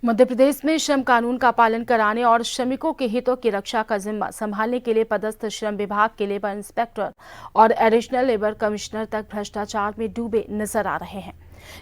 मध्य प्रदेश में श्रम कानून का पालन कराने और श्रमिकों के हितों की रक्षा का जिम्मा संभालने के लिए पदस्थ श्रम विभाग के लेबर इंस्पेक्टर और एडिशनल लेबर कमिश्नर तक भ्रष्टाचार में डूबे नजर आ रहे हैं।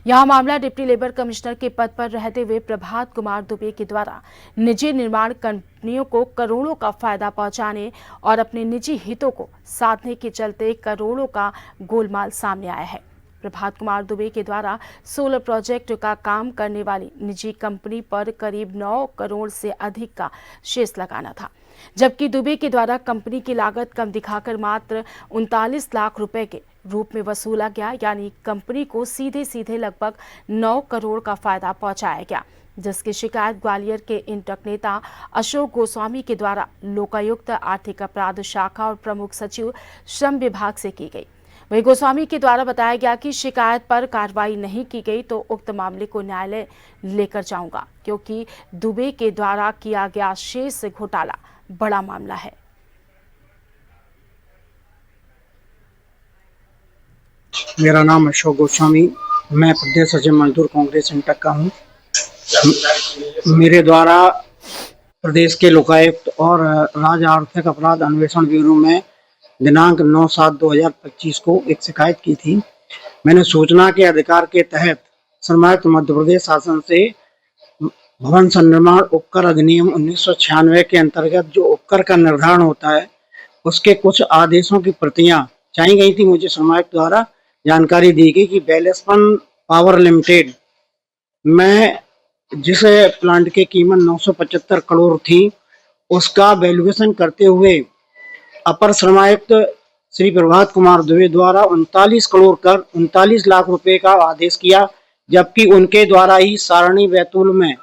यह मामला डिप्टी लेबर कमिश्नर के पद पर रहते हुए प्रभात कुमार दुबे के द्वारा निजी निर्माण कंपनियों को करोड़ों का फायदा पहुंचाने और अपने निजी हितों को साधने के चलते करोड़ों का गोलमाल सामने आया है। प्रभात कुमार दुबे के द्वारा सोलर प्रोजेक्ट का काम करने वाली निजी कंपनी पर करीब 9 करोड़ से अधिक का शेष लगाना था, जबकि दुबे के द्वारा कंपनी की लागत कम दिखाकर मात्र 39 लाख रुपए के रूप में वसूला गया, यानी कंपनी को सीधे सीधे लगभग 9 करोड़ का फायदा पहुंचाया गया, जिसकी शिकायत ग्वालियर के इंटक नेता अशोक गोस्वामी के द्वारा लोकायुक्त आर्थिक अपराध शाखा और प्रमुख सचिव श्रम विभाग से की गई। वहीं गोस्वामी के द्वारा बताया गया कि शिकायत पर कार्रवाई नहीं की गई तो उक्त मामले को न्यायालय लेकर जाऊंगा, क्योंकि दुबे के द्वारा किया गया शेष घोटाला बड़ा मामला है। मेरा नाम अशोक गोस्वामी, मैं प्रदेश सचिव मजदूर कांग्रेस इंटक का हूँ। मेरे द्वारा प्रदेश के लोकायुक्त और राज्य आर्थिक अपराध अन्वेषण ब्यूरो में दिनांक 9/7/2025 को एक शिकायत की थी। मैंने सूचना के अधिकार के तहत श्रमायुक्त मध्य प्रदेश शासन से भवन संनिर्माण उपकर अधिनियम 1996 के अंतर्गत जो उपकर का निर्धारण होता है उसके कुछ आदेशों की प्रतियां चाही गई थी। मुझे श्रमायुक्त द्वारा जानकारी दी गई कि वेलस्पन पावर लिमिटेड में जिस प्लांट की कीमत 975 करोड़ थी उसका वैल्यूएशन करते हुए अपर श्रमायुक्त श्री प्रभात कुमार दुबे द्वारा 39 करोड़ कर 39 लाख रुपए का आदेश किया, जबकि उनके द्वारा ही सारणी बैतूल में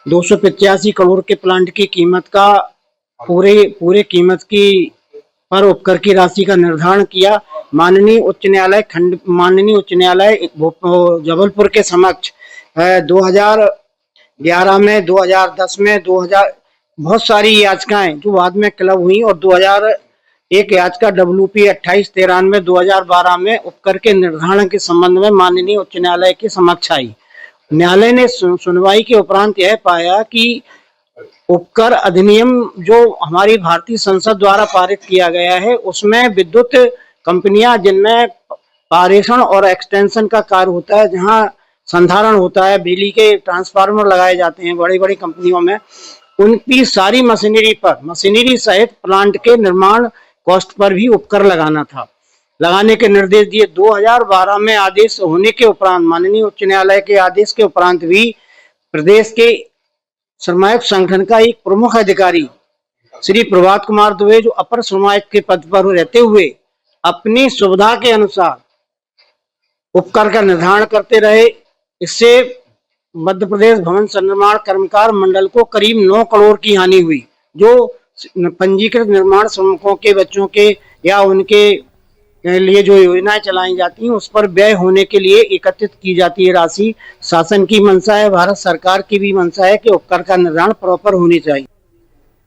285 करोड़ के प्लांट की कीमत का पूरे कीमत की पर उपकर की राशि का निर्धारण किया। माननीय उच्च न्यायालय जबलपुर के समक्ष 2011 में, 2010 में, 2000 बहुत सारी याचिकाएं जो बाद में क्लब हुई और 2001 याचिका WP 2893 2012 में उपकर के निर्धारण के संबंध में माननीय उच्च न्यायालय के समक्ष आई। न्यायालय ने सुनवाई के उपरांत यह पाया कि उपकर अधिनियम जो हमारी भारतीय संसद द्वारा पारित किया गया है उसमें विद्युत कंपनियां जिनमें पारेषण और एक्सटेंशन का कार्य होता है, जहां संधारण होता है, बिजली के ट्रांसफार्मर लगाए जाते हैं बड़ी बड़ी कंपनियों में, उनकी सारी मशीनरी सहित प्लांट के निर्माण कॉस्ट पर भी उपकर लगाने के निर्देश दिए। 2012 में आदेश होने के उपरांत माननीय उच्च न्यायालय के आदेश के उपरांत भी प्रदेश के श्रमायुक्त संगठन का एक प्रमुख अधिकारी श्री प्रभात कुमार दुबे जो अपर श्रमायुक्त के पद पर रहते हुए अपनी सुविधा के अनुसार उपकर का निर्धारण करते रहे। इससे मध्य प्रदेश भवन संनिर्माण कर्मकार मंडल को करीब 9 करोड़ की हानि हुई, जो पंजीकृत निर्माण श्रमिकों के बच्चों के या उनके लिए जो योजनाएं चलाई जाती हैं उस पर व्यय होने के लिए एकत्रित की जाती है राशि। शासन की मंशा है, भारत सरकार की भी मंशा है कि उपकर का निर्धारण प्रॉपर होनी चाहिए।